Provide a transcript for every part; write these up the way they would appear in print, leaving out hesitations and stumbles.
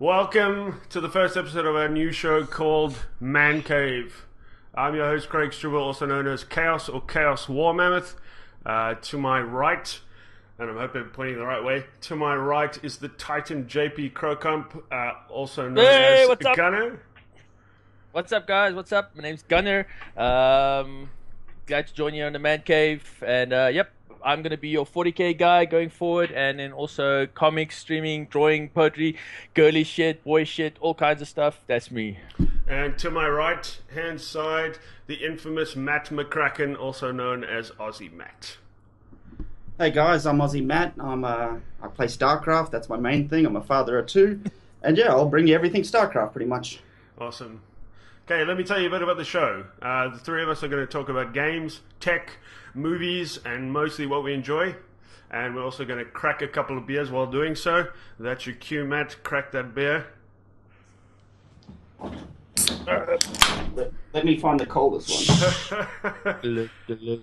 Welcome to the first episode of our new show called Man Cave. I'm your host Craig Struble, also known as Chaos or Chaos War Mammoth. To my right, and I'm hoping I'm pointing the right way, to my right is the Titan JP Crowcump, also known as what's up? Gunner. What's up, guys? What's up? My name's Gunner. Glad to join you on the Man Cave. And I'm going to be your 40k guy going forward. And then also comics, streaming, drawing, poetry, girly shit, boy shit, all kinds of stuff. That's me. And to my right hand side, the infamous Matt McCracken, also known as Aussie Matt. Hey guys, I'm Aussie Matt. I play StarCraft. That's my main thing. I'm a father of two. And yeah, I'll bring you everything StarCraft pretty much. Awesome. Okay, let me tell you a bit about the show. The three of us are going to talk about games, tech, movies, and mostly what we enjoy. And we're also going to crack a couple of beers while doing so. That's your cue, Matt. Crack that beer. Let me find the coldest one.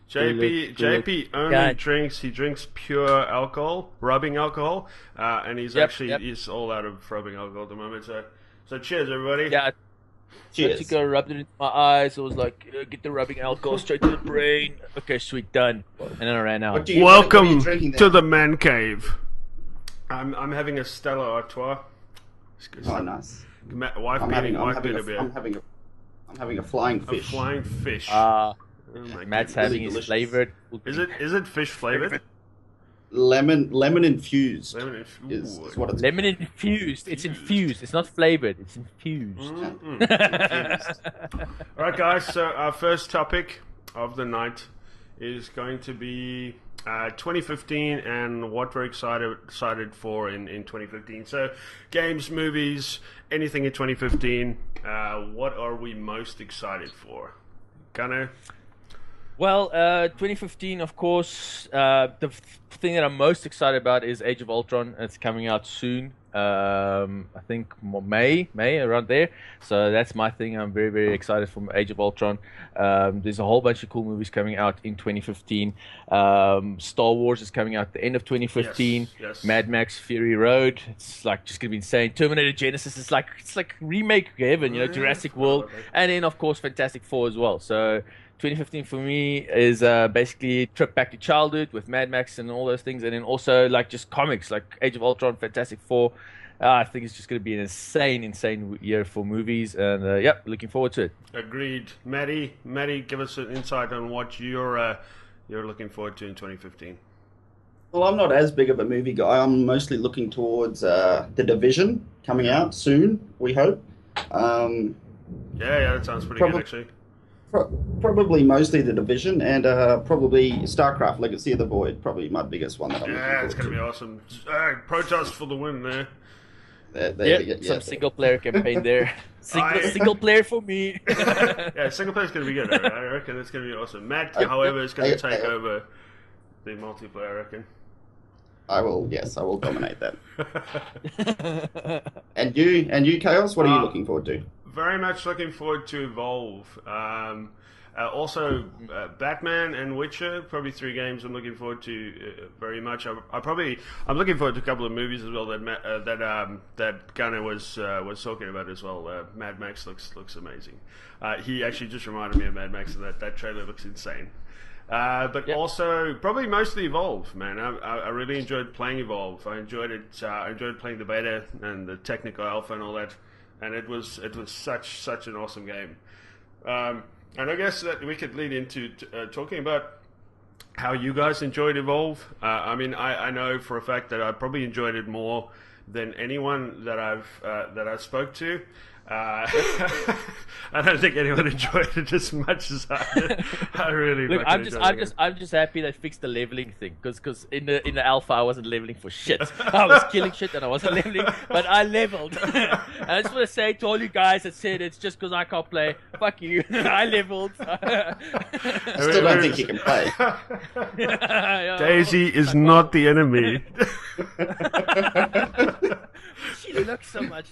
JP only drinks. He drinks pure alcohol, rubbing alcohol, and he's all out of rubbing alcohol at the moment. So cheers, everybody. Yeah. Cheers. Jessica rubbed it into my eyes. I was like, get the rubbing alcohol straight to the brain. Okay, sweet, done. And then I ran out. Welcome to the Man Cave. I'm having a Stella Artois. Oh, nice. I'm having a flying fish. A flying fish. Matt's having his flavored. Is it fish flavored? Lemon infused. Is what it's lemon infused. It's infused. It's not flavored. It's infused. Infused. All right, guys. So our first topic of the night is going to be 2015 and what we're excited for in 2015. So games, movies, anything in 2015. What are we most excited for? Gunnar? Well, 2015, of course, the thing that I'm most excited about is Age of Ultron. It's coming out soon. I think May, around there. So that's my thing. I'm very, very excited for Age of Ultron. There's a whole bunch of cool movies coming out in 2015. Star Wars is coming out at the end of 2015. Yes. Mad Max Fury Road. It's like just gonna be insane. Terminator Genesis is like remake heaven, Jurassic World, and then of course Fantastic Four as well. So 2015 for me is basically a trip back to childhood with Mad Max and all those things, and then also like just comics like Age of Ultron, Fantastic Four. I think it's just going to be an insane year for movies, and looking forward to it. Agreed. Maddie, give us an insight on what you're looking forward to in 2015. Well, I'm not as big of a movie guy. I'm mostly looking towards The Division coming out soon, we hope. Yeah, that sounds pretty good actually. Probably mostly The Division and probably StarCraft Legacy of the Void, probably my biggest one that I'm looking forward it's going to be awesome. Protest for the win there. Some single player campaign there. Single player for me. Yeah, single player is going to be good. I reckon it's going to be awesome. Matt, however, is going to take over the multiplayer, I reckon. I will dominate that. And you, Chaos, what are you looking forward to? Very much looking forward to Evolve. Also, Batman and Witcher, probably three games I'm looking forward to very much. I'm looking forward to a couple of movies as well that Gunnar was talking about as well. Mad Max looks amazing. He actually just reminded me of Mad Max, and that trailer looks insane. Also probably mostly Evolve, man. I really enjoyed playing Evolve. I enjoyed it. I enjoyed playing the beta and the technical alpha and all that. And it was such an awesome game. And I guess that we could lead into talking about how you guys enjoyed Evolve. I know for a fact that I probably enjoyed it more than anyone that I spoke to. I don't think anyone enjoyed it as much as I did. I really look. I'm just happy they fixed the leveling thing because in the alpha I wasn't leveling for shit. I was killing shit and I wasn't leveling, but I leveled. And I just want to say to all you guys that said it's just because I can't play, fuck you. I leveled. I still don't think you can play. Daisy is not the enemy. She looks so much.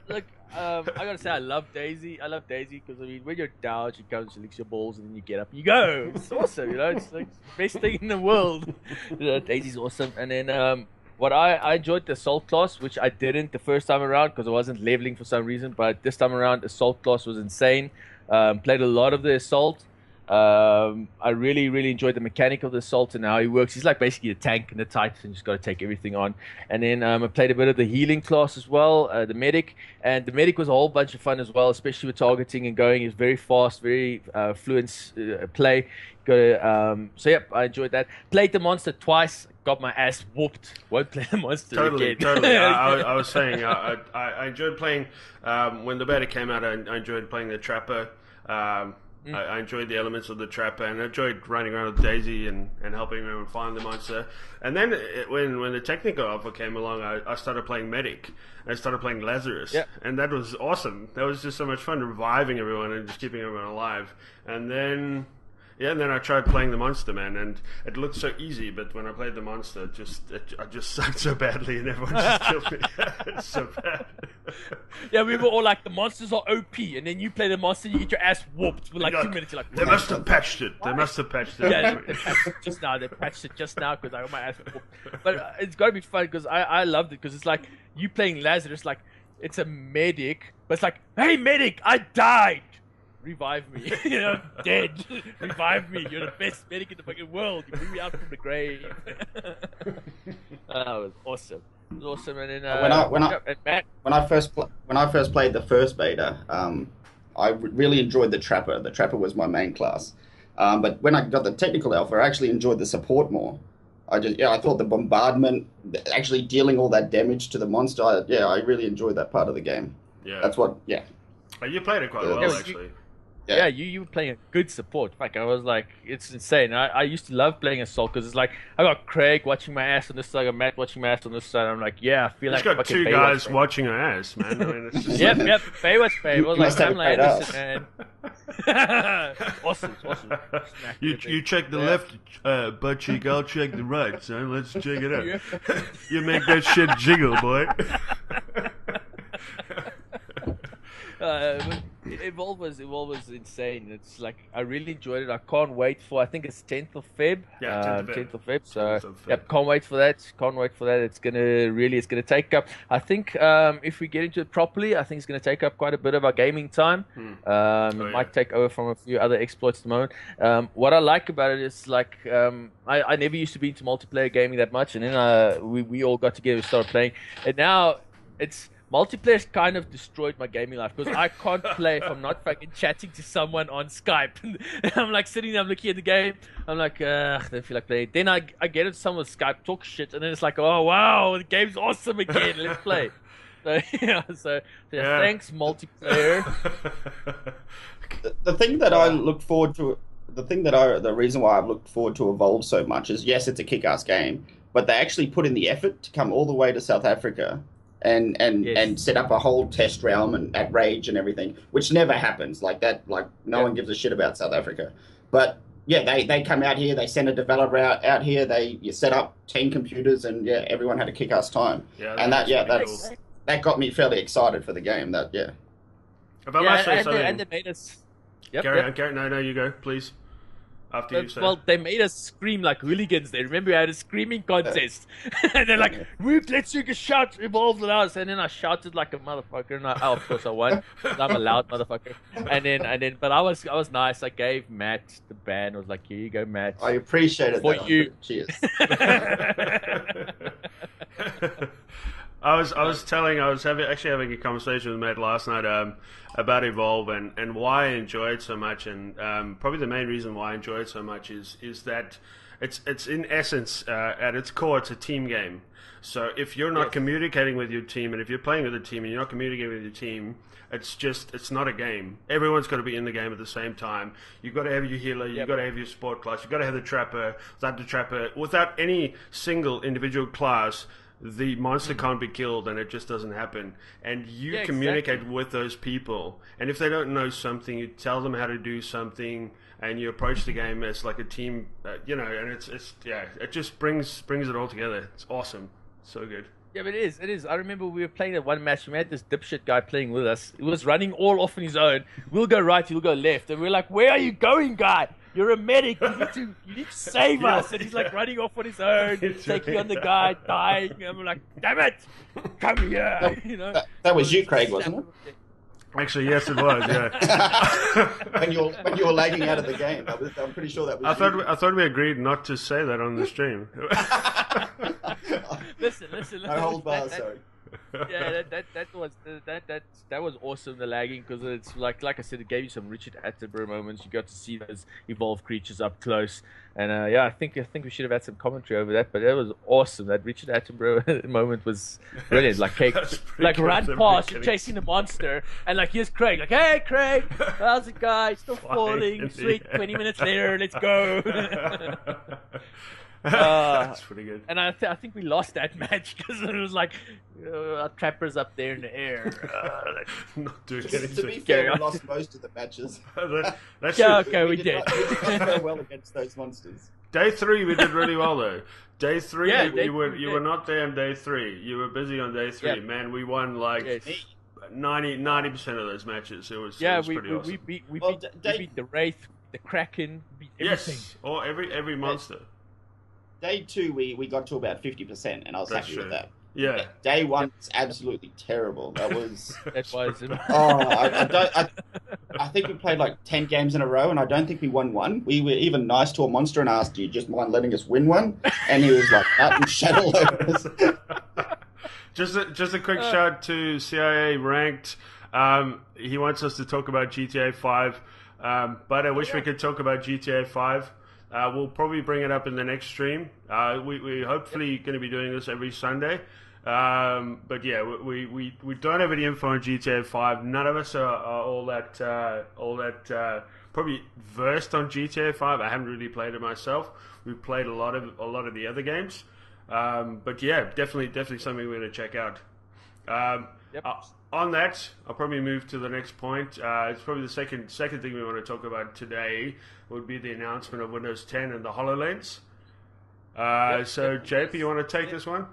Look. I gotta say, I love Daisy. I love Daisy because when you're down, she comes, she licks your balls, and then you get up and you go. It's awesome, It's like the best thing in the world. Daisy's awesome. And then What I enjoyed the assault class, which I didn't the first time around because I wasn't leveling for some reason. But this time around, assault class was insane. Played a lot of the assault. I really enjoyed the mechanic of the assault and how he works. He's like basically a tank in the Titan, and just got to take everything on. And then I played a bit of the healing class as well, the medic. And the medic was a whole bunch of fun as well, especially with targeting and going. He's very fast, very fluent play. So yep, I enjoyed that. Played the monster twice. Got my ass whooped. Won't play the monster again. Totally. I was saying I enjoyed playing when the beta came out. I enjoyed playing the trapper. I enjoyed the elements of the trapper, and I enjoyed running around with Daisy and helping her find the monster. And then when the technical offer came along, I started playing medic. I started playing Lazarus, and that was awesome. That was just so much fun, reviving everyone and just keeping everyone alive. And then I tried playing the monster, man, and it looked so easy, but when I played the monster, I just sucked so badly, and everyone just killed me. It's so bad. Yeah, we were all like, the monsters are OP, and then you play the monster, you get your ass whooped for like 2 minutes. You're like, they must have patched it. They must have patched it. Yeah, they patched it just now. They patched it just now because I got my ass whooped. But it's got to be fun because I loved it because it's like you playing Lazarus, like it's a medic, but it's like, hey medic, I died. Revive me. You know, dead. Revive me. You're the best medic in the fucking world. You bring me out from the grave. That was awesome. It was awesome. And then when I first played the first beta, I really enjoyed the trapper. The trapper was my main class. But when I got the technical alpha, I actually enjoyed the support more. I thought the bombardment, actually dealing all that damage to the monster. I really enjoyed that part of the game. Yeah, that's what. Yeah. Oh, you played it quite well, actually. Yeah, you were playing a good support. Like I was like, it's insane. I used to love playing Assault because it's like I got Craig watching my ass on this side, I got Matt watching my ass on this side. I'm like, yeah, I feel like got two guys watching our ass, man. I mean, it's just yep. Baywatch Babe. It was like Pamela Anderson, man. Awesome. You check the left butt cheek, I'll check the right, son. Let's check it out. You make that shit jiggle, boy. Evolve was insane. It's like I really enjoyed it. I can't wait for. I think it's 10th of Feb. Yeah, 10th of Feb. So can't wait for that. It's gonna take up. I think if we get into it properly, I think it's gonna take up quite a bit of our gaming time. It might take over from a few other exploits at the moment. What I like about it is like I never used to be into multiplayer gaming that much, and then we all got together, started playing, and now it's. Multiplayer's kind of destroyed my gaming life because I can't play if I'm not fucking chatting to someone on Skype. And I'm like sitting there, I'm looking at the game. I'm like, I don't feel like playing. Then I get into someone with Skype, talk shit, and then it's like, oh wow, the game's awesome again. Let's play. So thanks multiplayer. The thing that I look forward to, the reason why I've looked forward to Evolve so much is yes, it's a kick-ass game, but they actually put in the effort to come all the way to South Africa. And set up a whole test realm and at Rage and everything, which never happens like that. Like no one gives a shit about South Africa, but yeah, they come out here, they send a developer out here, you set up 10 computers, and yeah, everyone had a kick-ass time. That got me fairly excited for the game. And they made us. Gary, no, you go, please. After you say. Well, they made us scream like hooligans. They remember we had a screaming contest, and they're like, "Let's take a shot, Evolve with us." And then I shouted like a motherfucker, and of course I won. I'm a loud motherfucker. And then, but I was nice. I gave Matt the band. I was like, "Here you go, Matt. I appreciate it for you. Cheers." I was actually having a conversation with Matt last night about Evolve and why I enjoy it so much, and probably the main reason why I enjoy it so much is that it's in essence at its core it's a team game. So if you're not communicating with your team, and if you're playing with a team and you're not communicating with your team, it's not a game. Everyone's got to be in the game at the same time. You've got to have your healer, you've got to have your support class, you've got to have the trapper. Without any single individual class, the monster can't be killed, and it just doesn't happen. And you communicate with those people, and if they don't know something, you tell them how to do something, and you approach the game as like a team, and it just brings it all together. It's awesome, so good. Yeah, but it is. I remember we were playing that one match. We had this dipshit guy playing with us. He was running all off on his own. We'll go right, he'll go left, and we're like, "Where are you going, guy? you're a medic. You need to save us. And he's like running off on his own, taking on the guy, dying. And I'm like, damn it, come here. You know, that was you, Craig, wasn't it? Actually, yes, it was. Yeah. when you were lagging out of the game, I'm pretty sure that was. I thought we agreed not to say that on the stream. Listen. No hold bar, sorry. Yeah, that was awesome, the lagging, because it's like I said, it gave you some Richard Attenborough moments. You got to see those evolved creatures up close, and I think we should have had some commentary over that, but that was awesome. That Richard Attenborough moment was brilliant. Like run past, you're chasing the monster, and like here's Craig, like, hey Craig, how's it guy? Still falling, sweet. 20 minutes later, let's go. That's pretty good. And I think we lost that match because it was like our trappers up there in the air. Not doing to anything. be fair, we lost most of the matches. We did. We did not well against those monsters. Day 3 we did really well though. Day 3 Yeah, you were not there on day 3. You were busy on day 3. Yeah. Man, we won like 90% of those matches. It was pretty awesome. We beat the Wraith, the Kraken, beat everything. Yes, or every monster. Day 2 we got to about 50%, and I was happy with that. Yeah. Day 1 was absolutely terrible. That was. I think we played like 10 games in a row, and I don't think we won one. We were even nice to a monster and asked, "Do you just mind letting us win one?" And he was like, and shut all over us. Just a quick shout to CIA Ranked. He wants us to talk about GTA 5, but I wish we could talk about GTA 5. We'll probably bring it up in the next stream. We're hopefully going to be doing this every Sunday. But yeah, we don't have any info on GTA 5. None of us are all that probably versed on GTA 5. I haven't really played it myself. We've played a lot of the other games. But yeah, definitely something we're going to check out. On that, I'll probably move to the next point. It's probably the second thing we want to talk about today would be the announcement of Windows 10 and the HoloLens. So, JP, you want to take this one?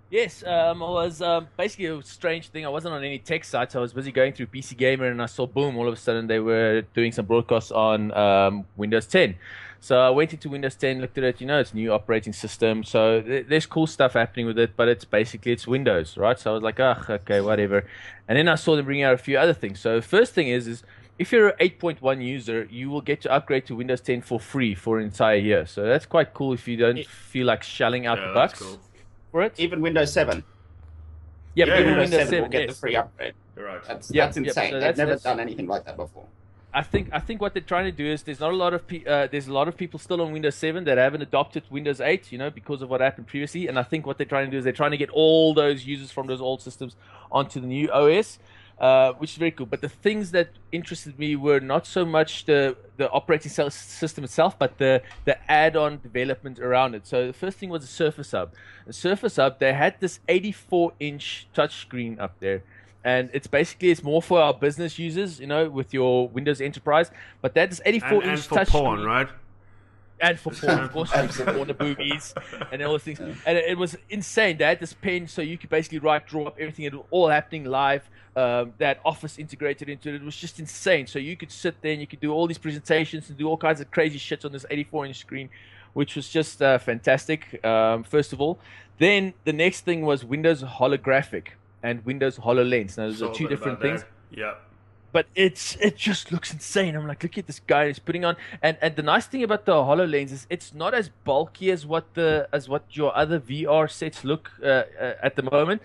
Yes, I was basically a strange thing. I wasn't on any tech sites. I was busy going through PC Gamer, and I saw, boom, all of a sudden they were doing some broadcasts on Windows 10. So I went into Windows 10, looked at it, it's new operating system. So there's cool stuff happening with it, but it's Windows, right? So I was like, okay, whatever. And then I saw them bring out a few other things. So first thing is if you're an 8.1 user, you will get to upgrade to Windows 10 for free for an entire year. So that's quite cool if you don't feel like shelling out the bucks for it. Even Windows 7. Yep, even Windows 7 will get the free upgrade. You're right. That's insane. So they've never done anything like that before. I think what they're trying to do is there's a lot of people still on Windows 7 that haven't adopted Windows 8, because of what happened previously. And I think what they're trying to do is they're trying to get all those users from those old systems onto the new OS, which is very cool. But the things that interested me were not so much the operating system itself, but the add-on development around it. So the first thing was the Surface Hub. The Surface Hub, they had this 84-inch touchscreen up there. And it's more for our business users, with your Windows Enterprise. But that is 84-inch touchscreen. And for porn, right? And for porn, of course, for the boobies and all those things. Yeah. And it was insane. They had this pen, so you could basically draw up everything. It was all happening live. That Office integrated into it. It was just insane. So you could sit there and you could do all these presentations and do all kinds of crazy shit on this 84-inch screen, which was just fantastic, first of all. Then the next thing was Windows Holographic and Windows HoloLens. Now, those are two different things. Yeah. But it just looks insane. I'm like, look at this guy he's putting on. And the nice thing about the HoloLens is it's not as bulky as what your other VR sets look at the moment.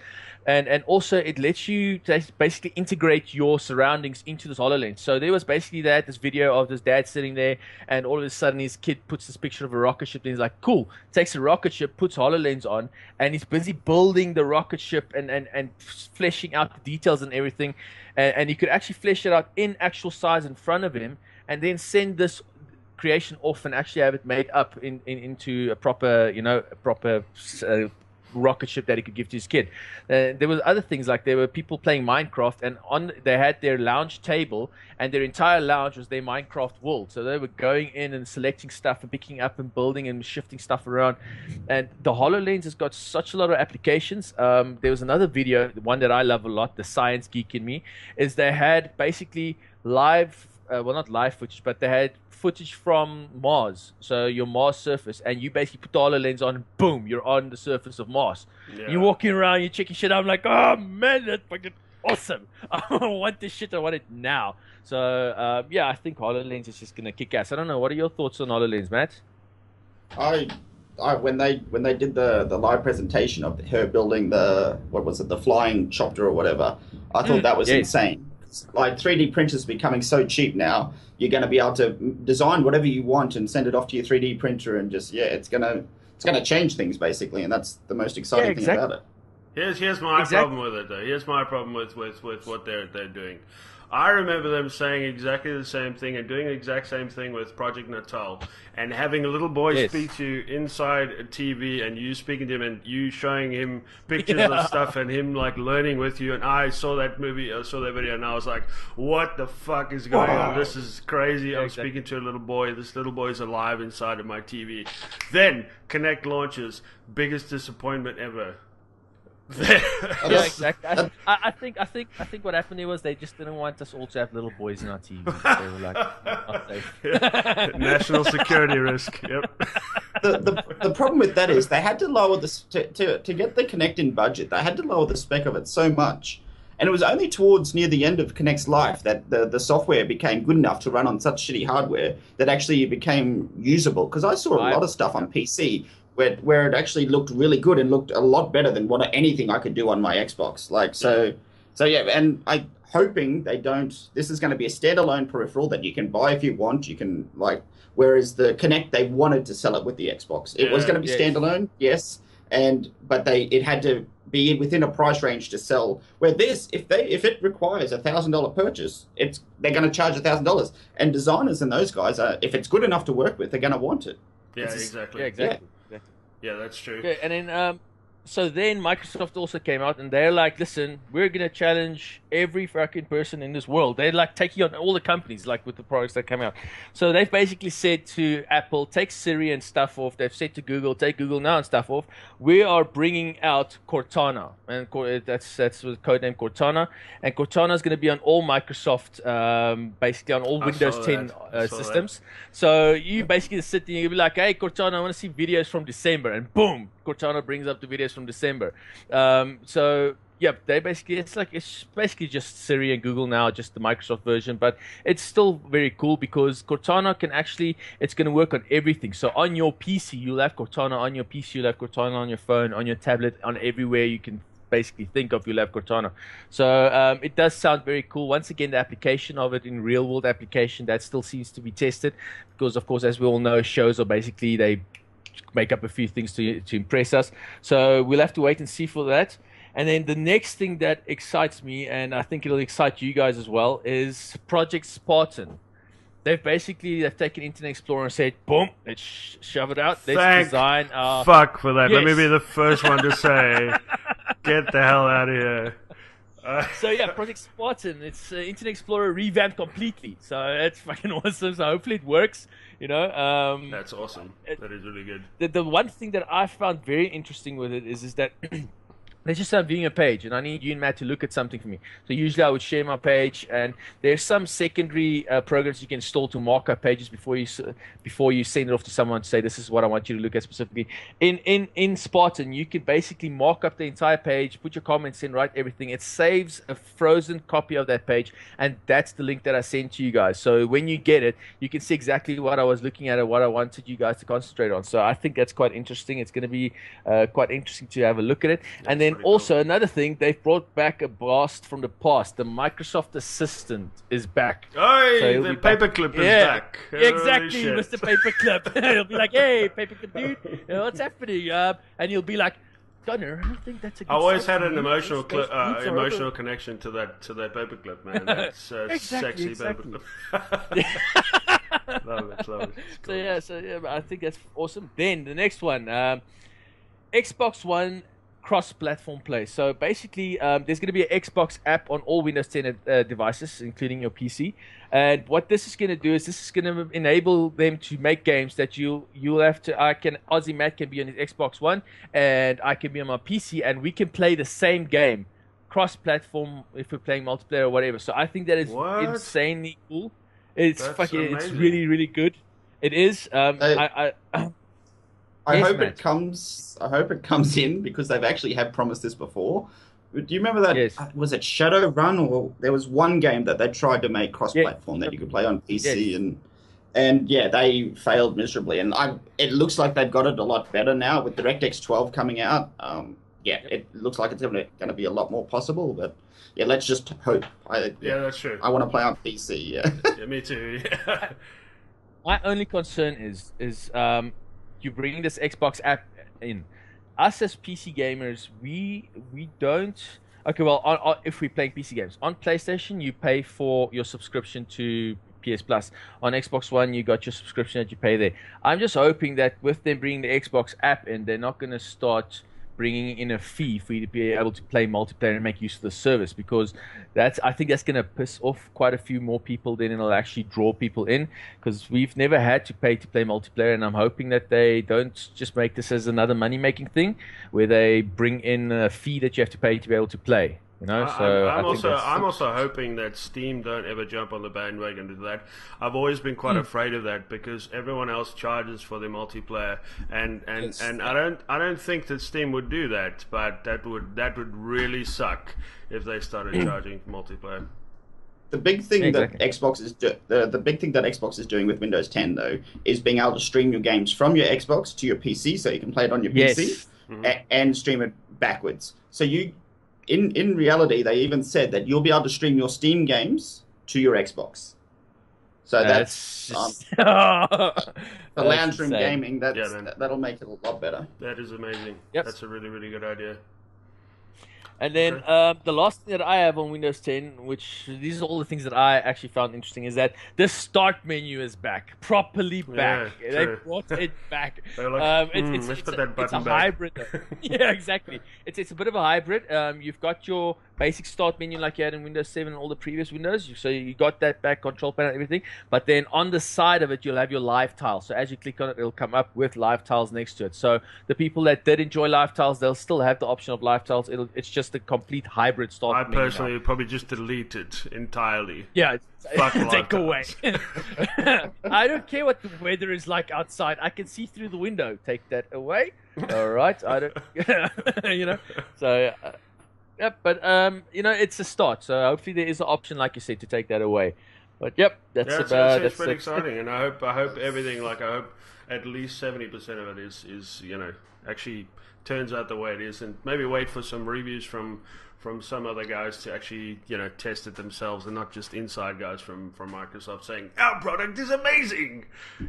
And also it lets you basically integrate your surroundings into this HoloLens. So there was basically this video of this dad sitting there, and all of a sudden his kid puts this picture of a rocket ship, and he's like, cool, takes a rocket ship, puts HoloLens on, and he's busy building the rocket ship and fleshing out the details and everything. And you could actually flesh it out in actual size in front of him, and then send this creation off and actually have it made up into a proper rocket ship that he could give to his kid. There was other things, like there were people playing Minecraft, and they had their lounge table, and their entire lounge was their Minecraft world. So they were going in and selecting stuff and picking up and building and shifting stuff around. And the HoloLens has got such a lot of applications. There was another video, the one that I love a lot, the science geek in me, is they had basically live well, not live footage, but they had footage from Mars. So your Mars surface, and you basically put the HoloLens on, and boom, you're on the surface of Mars. Yeah. You're walking around, you're checking shit out. I'm like, oh man, that's fucking awesome. I want this shit. I want it now. So yeah, I think HoloLens is just gonna kick ass. I don't know. What are your thoughts on HoloLens, Matt? When they did the live presentation of her building the flying chopper or whatever, I thought that was insane. Like 3D printers becoming so cheap now, you're going to be able to design whatever you want and send it off to your 3D printer, and just it's gonna change things basically, and that's the most exciting thing about it. Here's my problem with it though. Here's my problem with what they're doing. I remember them saying exactly the same thing and doing the exact same thing with Project Natal, and having a little boy speak to you inside a TV, and you speaking to him and you showing him pictures of stuff and him like learning with you. And I saw that movie, I saw that video, and I was like, what the fuck is going on? This is crazy. I'm speaking to a little boy. This little boy is alive inside of my TV. Then Kinect launches. Biggest disappointment ever. Yeah, exactly. I think what happened here was they just didn't want us all to have little boys in our TV. They were like, not safe. National security risk. Yep. The problem with that is they had to lower to get the Kinect in budget. They had to lower the spec of it so much, and it was only towards near the end of Kinect's life that the software became good enough to run on such shitty hardware that actually it became usable. Because I saw a lot of stuff on PC where it actually looked really good and looked a lot better than anything I could do on my Xbox. So yeah, and I'm hoping they don't. This is going to be a standalone peripheral that you can buy if you want. You can whereas the Kinect, they wanted to sell it with the Xbox. It was going to be standalone, yes, but it had to be within a price range to sell. Where this, if it requires $1,000 purchase, they're going to charge $1,000, and designers and those guys if it's good enough to work with, they're going to want it. Yeah, exactly. Yeah, exactly. Yeah, that's true. Okay, and then so then Microsoft also came out and they're like, listen, we're gonna challenge every fucking person in this world. They're like taking on all the companies, like with the products that came out. So they've basically said to Apple, take Siri and stuff off. They've said to Google, take Google Now and stuff off. We are bringing out Cortana, and that's with codename Cortana. And Cortana is going to be on all Microsoft, basically on all Windows 10 systems. So you basically sit there and you'll be like, hey Cortana, I want to see videos from December, and boom, Cortana brings up the videos from December. So yeah, they basically it's basically just Siri and Google Now, just the Microsoft version, but it's still very cool because Cortana can it's going to work on everything. So on your PC, you'll have Cortana on your PC, you'll have Cortana on your phone, on your tablet, on everywhere you can basically think of, you'll have Cortana. So it does sound very cool. Once again, the application of it in real world application, that still seems to be tested because, of course, as we all know, shows are basically, they make up a few things to impress us. So we'll have to wait and see for that. And then the next thing that excites me, and I think it'll excite you guys as well, is Project Spartan. They've taken Internet Explorer and said, boom, let's shove it out. Let's design our... Fuck for that. Yes. Let me be the first one to say, get the hell out of here. So yeah, Project Spartan, it's Internet Explorer revamped completely. So it's fucking awesome. So hopefully it works. That's awesome. That is really good. The one thing that I found very interesting with it is that let's just say I'm viewing a page and I need you and Matt to look at something for me. So usually I would share my page, and there's some secondary programs you can install to mark up pages before you send it off to someone to say this is what I want you to look at specifically. In Spartan, you can basically mark up the entire page, put your comments in, write everything. It saves a frozen copy of that page, and that's the link that I sent to you guys. So when you get it, you can see exactly what I was looking at and what I wanted you guys to concentrate on. So I think that's quite interesting. It's going to be quite interesting to have a look at it. That's and then also cool. Another thing, they've brought back a blast from the past. The Microsoft Assistant is back. Oh, so the paperclip is back. Exactly, Mr. Paperclip. He'll be like, hey, Paperclip dude, what's happening? And you'll be like, Gunner, I don't think that's a good I always had an emotional connection to that paperclip, man. That's sexy paperclip. Love it. Cool. So yeah, I think that's awesome. Then the next one, Xbox One cross-platform play. So basically, there's going to be an Xbox app on all Windows 10 devices, including your PC. And what this is going to do is this is going to enable them to make games that you'll have to. Ozzy Matt can be on his Xbox One, and I can be on my PC, and we can play the same game cross-platform if we're playing multiplayer or whatever. So I think that is insanely cool. It's That's fucking. It's amazing. really, really good. It is. I Yes, hope Matt. it comes. I hope it comes in because they've actually have promised this before. Do you remember that? Yes. Was it Shadowrun, or there was one game that they tried to make Yeah. cross-platform that you could play on PC, Yes. and yeah, they failed miserably. And it looks like they've got it a lot better now with DirectX 12 coming out. Yeah, Yep. it looks like it's going to be a lot more possible. But yeah, let's just hope. Yeah, that's true. I want to play on PC. Yeah. Yeah, me too. Yeah. My only concern is you bring this Xbox app in. Us as PC gamers, we don't. Okay, well, if we're playing PC games on PlayStation, you pay for your subscription to PS Plus. On Xbox One, you got your subscription that you pay there. I'm just hoping that with them bringing the Xbox app in, they're not going to start bringing in a fee for you to be able to play multiplayer and make use of the service, because I think that's going to piss off quite a few more people than it'll actually draw people in, because we've never had to pay multiplayer, and I'm hoping that they don't just make this as another money-making thing where they bring in a fee that you have to pay to be able to play. You know, I'm also hoping that Steam don't ever jump on the bandwagon to that. I've always been quite afraid of that because everyone else charges for their multiplayer, and Yes. I don't think that Steam would do that, but that would really suck if they started charging for multiplayer. The big thing Exactly. that Xbox is the big thing that Xbox is doing with Windows 10 though is being able to stream your games from your Xbox to your PC, so you can play it on your Yes. PC and stream it backwards. So in reality, they even said that you'll be able to stream your Steam games to your Xbox. So that's for lounge room insane. gaming. That'll make it a lot better. That is amazing. Yep. That's a really, really good idea. And then the last thing that I have on Windows 10, which these are all the things that I actually found interesting, is that the start menu is back, properly back. Yeah, They true. brought it back. They're like, It's put that it's button a back. hybrid. Though. Yeah, exactly. It's a bit of a hybrid. You've got your basic start menu like you had in Windows 7 and all the previous Windows. So you got that back, control panel, everything. But then on the side of it, you'll have your live tiles. So as you click on it, it'll come up with live tiles next to it. So the people that did enjoy live tiles, they'll still have the option of live tiles. It's just a complete hybrid start I menu now. personally would probably just delete it entirely. Yeah, Fuck live take tiles. away. I don't care what the weather is like outside. I can see through the window. Take that away. All right. I don't. You know. So, yep. But it's a start. So hopefully there is an option, like you said, to take that away. But yep, that's Yeah, about. it's pretty that's exciting, and I hope everything. Like I hope at least 70% of it is actually turns out the way it is, and maybe wait for some reviews from some other guys to actually test it themselves, and not just inside guys from Microsoft saying our product is amazing.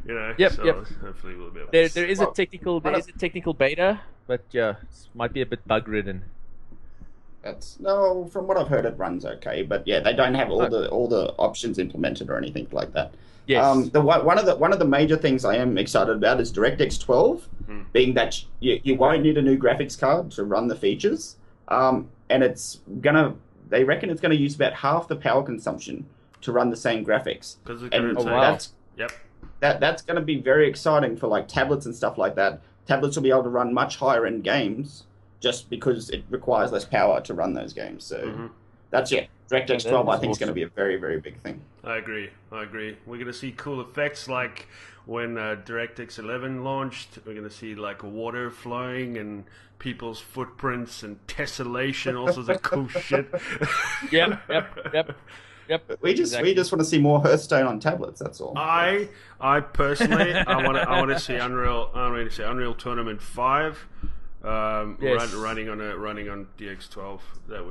Yep, so yep. hopefully we'll be able there to. is a technical beta, but yeah, it might be a bit bug ridden. From what I've heard, it runs okay, but yeah, they don't have all the options implemented or anything like that. Yes. One of the major things I am excited about is DirectX 12, being that you won't need a new graphics card to run the features, and they reckon it's gonna use about half the power consumption to run the same graphics. Yep. That's going to be very exciting for like tablets and stuff like that. Tablets will be able to run much higher end games just because it requires less power to run those games. So DirectX 12 I think is going to be a very, very big thing. I agree. We're going to see cool effects like when DirectX 11 launched. We're going to see like water flowing and people's footprints and tessellation, all sorts of cool shit. Yep. We just want to see more Hearthstone on tablets. That's all. I personally want to see Unreal Tournament 5 running on DX12. That would